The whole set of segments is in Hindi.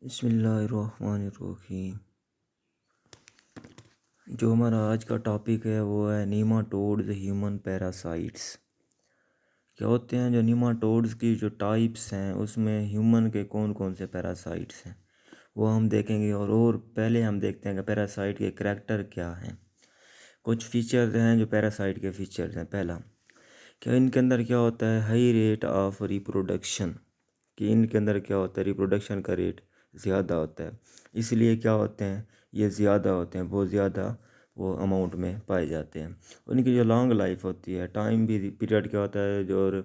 बिस्मिल्लाहिर्रहमानिर्रहीम। जो हमारा आज का टॉपिक है वो है नीमाटोड्स ह्यूमन पैरासाइट्स। क्या होते हैं जो नीमाटोड्स की जो टाइप्स हैं उसमें ह्यूमन के कौन कौन से पैरासाइट्स हैं वो हम देखेंगे। और पहले हम देखते हैं कि पैरासाइट के करैक्टर क्या हैं। कुछ फीचर्स हैं जो पैरासाइट के फीचर्स हैं। पहला, क्या इनके अंदर क्या होता है, हाई रेट ऑफ रिप्रोडक्शन। कि इनके अंदर क्या होता है, रिप्रोडक्शन का रेट ज़्यादा होता है। इसलिए क्या होते हैं, ये ज़्यादा होते हैं, बहुत ज़्यादा वो अमाउंट में पाए जाते हैं। उनकी जो लॉन्ग लाइफ होती है, टाइम भी पीरियड क्या होता है जो, और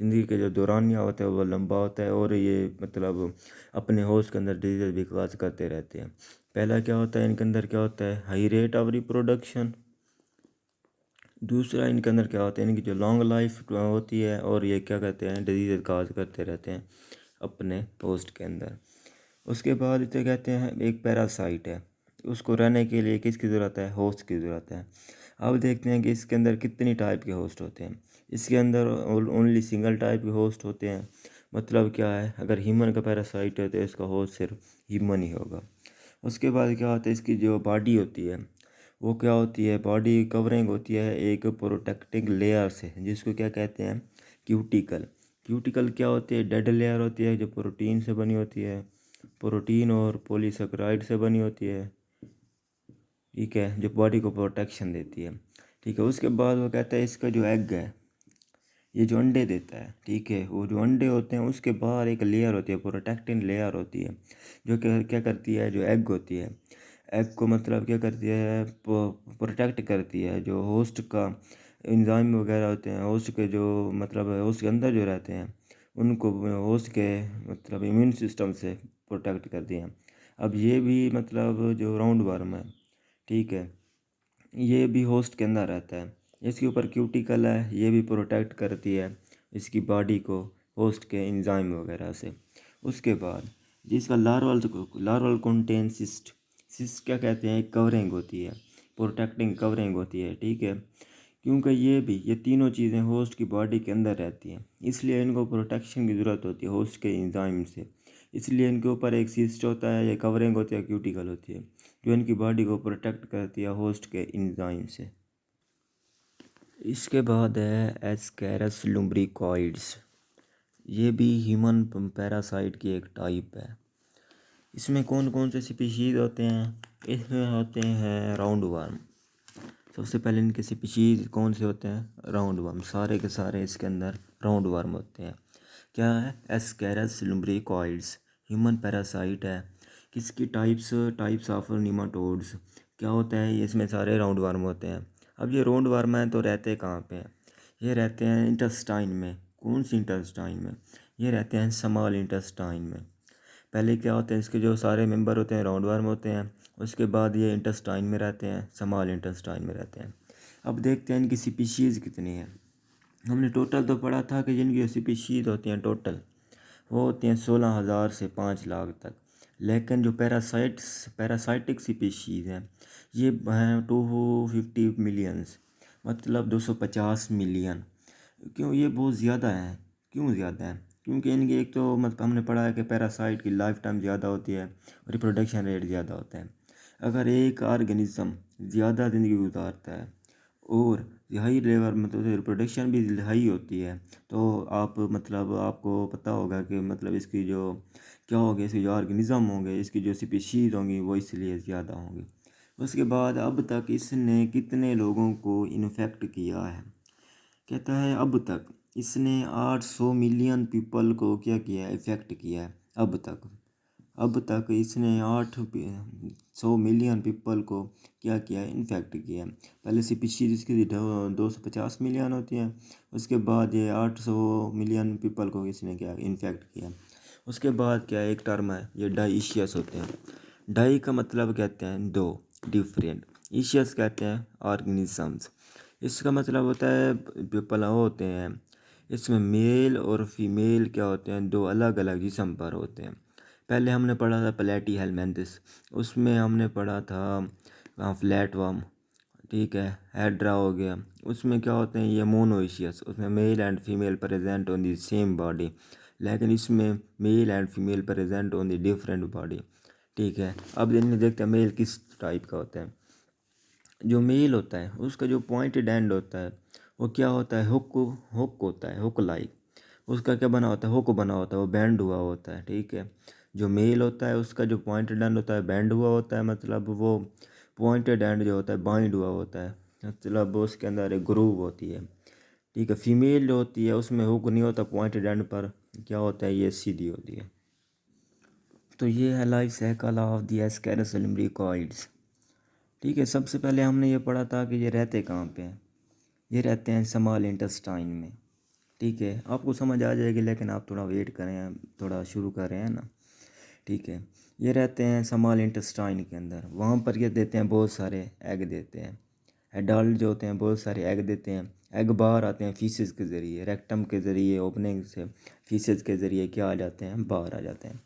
ज़िंदगी के जो दौरानिया होता है वो लंबा होता है। और ये मतलब अपने होस्ट के अंदर डिजीज विकास करते रहते हैं। पहला क्या होता है, इनके अंदर क्या होता है, हाई रेट ऑफ रिप्रोडक्शन। दूसरा, इनके अंदर क्या होता है, इनकी जो लॉन्ग लाइफ होती है और ये क्या कहते हैं, डिजीज काज करते रहते हैं अपने होस्ट के अंदर। उसके बाद इसे कहते हैं एक पैरासाइट है, उसको रहने के लिए किसकी ज़रूरत है, होस्ट की ज़रूरत है। अब देखते हैं कि इसके अंदर कितनी टाइप के होस्ट होते हैं। इसके अंदर ओनली सिंगल टाइप के होस्ट होते हैं। मतलब क्या है, अगर ह्यूमन का पैरासाइट है तो इसका होस्ट सिर्फ ह्यूमन ही होगा। उसके बाद क्या होता है, इसकी जो बॉडी होती है वो क्या होती है, बॉडी कवरिंग होती है एक प्रोटेक्टिंग लेयर से, जिसको क्या कहते हैं, क्यूटिकल। क्यूटिकल क्या होती है, डेड लेयर होती है जो प्रोटीन से बनी होती है, प्रोटीन और पॉलीसेकेराइड से बनी होती है। ठीक है, जो बॉडी को प्रोटेक्शन देती है। ठीक है, उसके बाद वो कहता है इसका जो एग है, ये जो अंडे देता है, ठीक है, वो जो अंडे होते हैं उसके बाहर एक लेयर होती है, प्रोटेक्टिंग लेयर होती है, जो क्या करती है, जो एग होती है, एग को मतलब क्या करती है, प्रोटेक्ट करती है। जो होस्ट का एंजाइम वगैरह होते हैं, होस्ट के जो मतलब होस्ट के अंदर जो रहते हैं उनको होस्ट के मतलब इम्यून सिस्टम से प्रोटेक्ट करती हैं। अब ये भी मतलब जो राउंड वर्म है, ठीक है, ये भी होस्ट के अंदर रहता है। इसके ऊपर क्यूटिकल है, ये भी प्रोटेक्ट करती है इसकी बॉडी को होस्ट के एंजाइम वगैरह से। उसके बाद जिसका लार्वल कंटेन सिस्ट। सिस्ट क्या कहते हैं, एक कवरिंग होती है, प्रोटेक्टिंग कवरिंग होती है। ठीक है, क्योंकि ये तीनों चीज़ें होस्ट की बॉडी के अंदर रहती हैं, इसलिए इनको प्रोटेक्शन की ज़रूरत होती है होस्ट के एंजाइम से। इसलिए इनके ऊपर एक सिस्ट होता है, या कवरिंग होती है, क्यूटिकल होती है, जो इनकी बॉडी को प्रोटेक्ट करती है होस्ट के एंजाइम से। इसके बाद है एस्केरस लुम्ब्रिकॉइड्स। ये भी ह्यूमन पैरासाइट की एक टाइप है। इसमें कौन कौन से स्पीशीज़ होते हैं, इसमें होते हैं राउंड वर्म। सबसे पहले इनके स्पीशीज़ कौन से होते हैं, राउंड वर्म। सारे के सारे इसके अंदर राउंड वर्म होते हैं। क्या है, एस्केरस लुम्ब्रिकॉइड्स ह्यूमन पैरासाइट है। किसकी टाइप्स ऑफ नीमाटोड्स। क्या होता है, ये इसमें सारे राउंड वर्म होते हैं। अब ये राउंड वर्म हैं तो रहते कहाँ पे हैं, ये रहते हैं इंटेस्टाइन में। कौन सी इंटेस्टाइन में, ये रहते हैं स्मॉल इंटेस्टाइन में। पहले क्या होते हैं, इसके जो सारे मेंबर होते हैं राउंड वर्म होते हैं। उसके बाद ये इंटेस्टाइन में रहते हैं, स्मॉल इंटेस्टाइन में रहते हैं। अब देखते हैं इनकी स्पीशीज़ कितनी है। हमने टोटल तो पढ़ा था कि जिनकी स्पीशीज़ होती हैं टोटल वो होती हैं 16,000 से 5 लाख तक। लेकिन जो पैरासाइटिक स्पीशीज़ हैं ये हैं 250 मिलियंस, मतलब 250 मिलियन। क्यों ये बहुत ज़्यादा है, क्यों ज़्यादा है, क्योंकि इनकी एक तो मतलब हमने पढ़ा है कि पैरासाइट की लाइफ टाइम ज़्यादा होती है और रिप्रोडक्शन रेट ज़्यादा होता है। अगर एक ऑर्गेनिज्म ज़्यादा ज़िंदगी गुजारता है और हाई लेवल मतलब रिप्रोडक्शन भी हाई होती है, तो आप मतलब आपको पता होगा कि मतलब इसकी जो क्या होगा, इसके जो ऑर्गेनिज्म होंगे, इसकी जो स्पीशीज़ होंगी वो इसलिए ज़्यादा होंगी। उसके बाद अब तक इसने कितने लोगों को इन्फेक्ट किया है, कहता है अब तक इसने 800 मिलियन पीपल को क्या किया है, इफ़ेक्ट किया है अब तक इसने 800 मिलियन पीपल को क्या किया है, इन्फेक्ट किया है। पहले स्पीशीज इसकी 250 मिलियन होती हैं, उसके बाद ये 800 मिलियन पीपल को इसने क्या इन्फेक्ट किया। उसके बाद क्या एक टर्म है, ये डाइशियस होते हैं। डाई का मतलब कहते हैं दो, डिफरेंट। ईशियस कहते हैं ऑर्गेनिजम्स। इसका मतलब होता है पीपल होते हैं, इसमें मेल और फीमेल क्या होते हैं, दो अलग अलग जिस्म पर होते हैं। पहले हमने पढ़ा था प्लेटी हेलमेंथिस, उसमें हमने पढ़ा था फ्लैट वर्म। ठीक है, हेड्रा हो गया, उसमें क्या होते हैं, ये मोनोइशियस, उसमें male and female present on the same body, लेकिन इसमें male and female present on the different body. ठीक है, अब इन्हें देखते हैं मेल किस टाइप का होता है। जो मेल होता है उसका जो पॉइंटेड एंड होता है वो क्या होता है, हुक होता है, हुक लाइक। उसका क्या बना होता है, हुक बना होता है, वो बैंड हुआ होता है। ठीक है, जो मेल होता है उसका जो पॉइंटेड एंड होता है बैंड हुआ होता है, मतलब वो पॉइंटेड एंड जो होता है बाइंड हुआ होता है, मतलब उसके अंदर एक ग्रूव होती है। ठीक है, फीमेल जो होती है उसमें हुक नहीं होता पॉइंटेड एंड पर, क्या होता है, ये सीधी होती है। तो ये है लाइफ साइकिल ऑफ दी एस्केरस लिम्ब्रिकॉइड्स। ठीक है, सबसे पहले हमने ये पढ़ा था कि ये रहते कहाँ पे हैं। ये रहते हैं स्मॉल इंटेस्टाइन में। ठीक है, आपको समझ आ जाएगी, लेकिन आप थोड़ा वेट करें, थोड़ा शुरू कर रहे हैं ना। ठीक है, ये रहते हैं स्मॉल इंटेस्टाइन के अंदर। वहाँ पर ये देते हैं बहुत सारे एग देते हैं। एडल्ट जो होते हैं बहुत सारे एग देते हैं। एग बाहर आते हैं फीसेस के ज़रिए, रेक्टम के ज़रिए ओपनिंग से फीसेस के ज़रिए क्या आ जाते हैं, बाहर आ जाते हैं।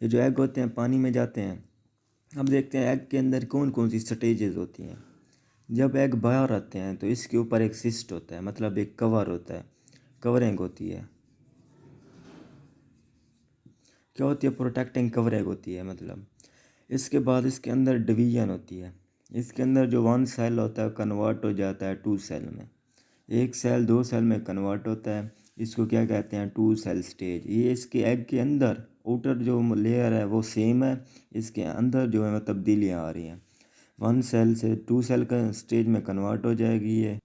ये जो एग होते हैं पानी में जाते हैं। अब देखते हैं एग के अंदर कौन कौन सी स्टेजेस होती हैं। जब एग बाहर आते हैं तो इसके ऊपर एक सिस्ट होता है, मतलब एक कवर होता है, कवरिंग होती है। क्या होती है, प्रोटेक्टिंग कवरिंग होती है मतलब। इसके बाद इसके अंदर डिवीजन होती है। इसके अंदर जो वन सेल होता है कन्वर्ट हो जाता है टू सेल में। एक सेल दो सेल में कन्वर्ट होता है। इसको क्या कहते हैं, टू सेल स्टेज। ये इसके एग के अंदर आउटर जो लेयर है वो सेम है, इसके अंदर जो है तब्दीलियाँ आ रही हैं। वन सेल से टू सेल का स्टेज में कन्वर्ट हो जाएगी ये।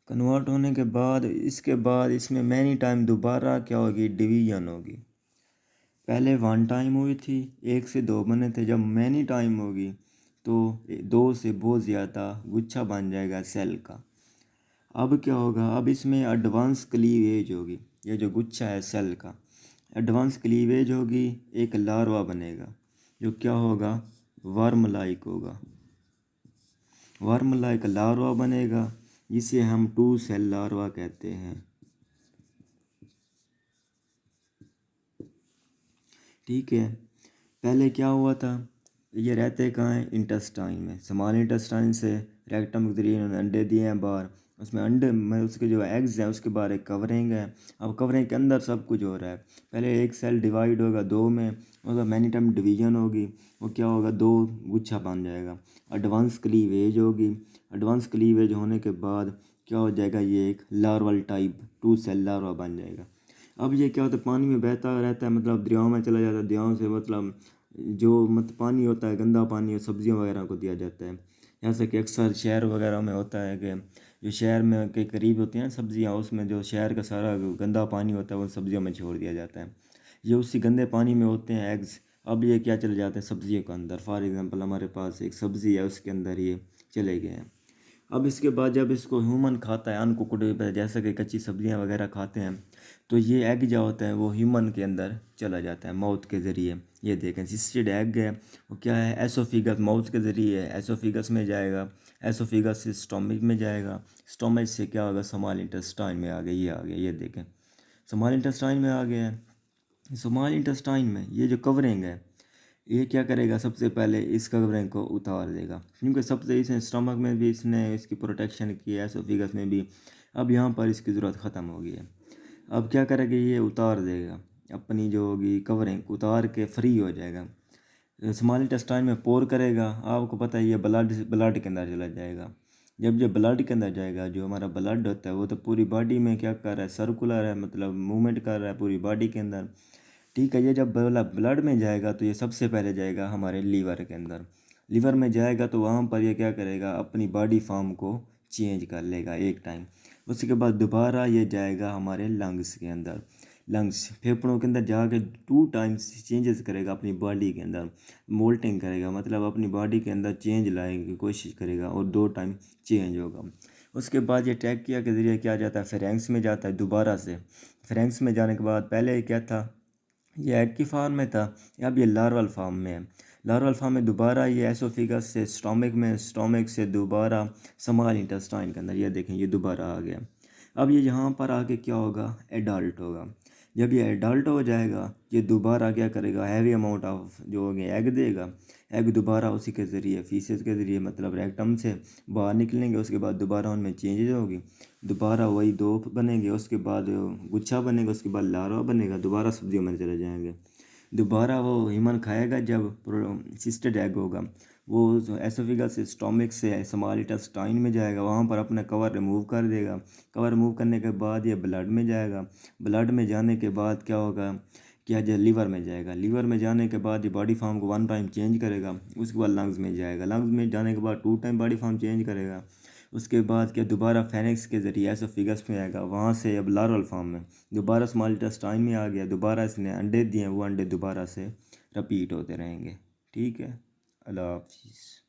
कन्वर्ट होने के बाद इसके बाद इसमें मैनी टाइम दोबारा क्या होगी, डिवीजन होगी। पहले वन टाइम हुई थी, एक से दो बने थे, जब मैनी टाइम होगी तो दो से बहुत ज़्यादा गुच्छा बन जाएगा सेल का। अब क्या होगा, अब इसमें एडवांस क्लीवेज होगी। ये जो गुच्छा है सेल का, एडवांस क्लीवेज होगी, एक लार्वा बनेगा जो क्या होगा, वर्म लाइक होगा। वर्म लाइक लार्वा बनेगा जिसे हम टू सेल लार्वा कहते हैं। ठीक है, पहले क्या हुआ था, ये रहते कहाँ हैं, इंटेस्टाइन में। स्मॉल इंटेस्टाइन से रेक्टम के जरिए इन्होंने अंडे दिए हैं बाहर। उसमें अंडे में उसके जो एग्स हैं उसके बाहर एक कवरिंग है। अब कवरिंग के अंदर सब कुछ हो रहा है। पहले एक सेल डिवाइड होगा दो में, उसका मैनी टाइम डिवीजन होगी, वो क्या होगा, दो गुच्छा बन जाएगा। एडवांस क्लीवेज होगी। एडवांस क्लीवेज होने के बाद क्या हो जाएगा, ये एक larval type two cell larva बन जाएगा। अब ये क्या होता है, पानी में बहता रहता है, मतलब दरियाओं में चला जाता है। दरियाओं से मतलब जो पानी होता है गंदा पानी सब्जियों वगैरह को दिया जाता है। जैसे कि अक्सर शहर वगैरह में होता है कि जो शहर में के करीब होती हैं सब्जियां, उसमें जो शहर का सारा गंदा पानी होता है वो सब्जियों में छोड़ दिया जाता है। ये उसी गंदे पानी में होते हैं एग्स। अब ये क्या चले जाते हैं सब्जियों के अंदर। फॉर एग्ज़ाम्पल हमारे पास एक सब्ज़ी है, उसके अंदर ये चले गए हैं। अब इसके बाद जब इसको ह्यूमन खाता है अनकुकड, जैसे कि कच्ची सब्जियां वगैरह खाते हैं, तो ये एग जो होता है वो ह्यूमन के अंदर चला जाता है माउथ के ज़रिए। ये देखें सिस्टेड एग है, वो क्या है, एसोफिगस, माउथ के ज़रिए एसोफिगस में जाएगा। एसोफिगस से स्टोमिक में जाएगा। स्टोमिक से क्या होगा, स्मॉल इंटेस्टाइन में आ गया। ये आ गया, ये देखें स्मॉल इंटेस्टाइन में आ गया है। स्मॉल इंटेस्टाइन में ये जो कवरिंग है ये क्या करेगा, सबसे पहले इस कवरिंग को उतार देगा, क्योंकि सबसे इसने स्टमक में भी इसने इसकी प्रोटेक्शन की है, एसोफिगस में भी। अब यहाँ पर इसकी ज़रूरत ख़त्म हो गई है। अब क्या करेगा, ये उतार देगा अपनी जो होगी कवरिंग, उतार के फ्री हो जाएगा। स्मॉल इंटेस्टाइन में पोर करेगा। आपको पता है ये ब्लड के अंदर चला जाएगा। जब जो ब्लड के अंदर जाएगा, जो हमारा ब्लड होता है वो तो पूरी बॉडी में क्या कर रहा है, सर्कुलर है, मतलब मूवमेंट कर रहा है पूरी बॉडी के अंदर। ठीक है, ये जब ब्लड में जाएगा तो ये सबसे पहले जाएगा हमारे लीवर के अंदर। लीवर में जाएगा तो वहाँ पर ये क्या करेगा, अपनी बॉडी फॉर्म को चेंज कर लेगा एक टाइम। उसके बाद दोबारा ये जाएगा हमारे लंग्स के अंदर। लंग्स फेफड़ों के अंदर जाके टू टाइम्स चेंजेस करेगा अपनी बॉडी के अंदर। मोल्टिंग करेगा, मतलब अपनी बॉडी के अंदर चेंज लाने की कोशिश करेगा और दो टाइम चेंज होगा। उसके बाद ये ट्रैकिया के ज़रिए क्या जाता है, फेरेंक्स में जाता है दोबारा से। फेरेंक्स में जाने के बाद पहले क्या था, ये एग की फार्म में था, अब ये लार्वल फार्म में है। लार्वल फार्म में दोबारा ये एसोफिगस से स्टोमिक में, स्टोमिक से दोबारा स्मॉल इंटेस्टाइन के अंदर। ये देखें ये दोबारा आ गया। अब ये यहाँ पर आके क्या होगा, एडल्ट होगा। जब ये एडल्ट हो जाएगा ये दोबारा क्या करेगा, हैवी अमाउंट ऑफ जो हो गया एग देगा। एग दोबारा उसी के ज़रिए फीसेस के ज़रिए मतलब रेक्टम से बाहर निकलेंगे, उसके बाद दोबारा उनमें चेंजेज होगी, दोबारा वही दो बनेंगे, उसके बाद गुच्छा बनेगा, उसके बाद लार्वा बनेगा, दोबारा सब्जियों में चले जाएंगे। दोबारा वो ह्यूमन खाएगा जब सिस्टेड एग होगा, वो एसोफिगस से स्टोमिक से स्मॉल इंटेस्टाइन में जाएगा, वहाँ पर अपना कवर रिमूव कर देगा। कवर रिमूव करने के बाद ये ब्लड में जाएगा। ब्लड में जाने के बाद क्या होगा, क्या जो लीवर में जाएगा। लीवर में जाने के बाद ये बॉडी फॉर्म को 1 टाइम चेंज करेगा। उसके बाद लंग्स में जाएगा। लंग्स में जाने के बाद 2 टाइम बॉडी फॉर्म चेंज करेगा। उसके बाद क्या दोबारा फेनिक्स के ज़रिए एसोफिगस में आएगा, वहाँ से अब लार्वल फॉर्म में दोबारा स्मॉल इंटेस्टाइन में आ गया, दोबारा इसने अंडे दिए, वो अंडे दोबारा से रिपीट होते रहेंगे। ठीक है, अल्लाह हाफिज़।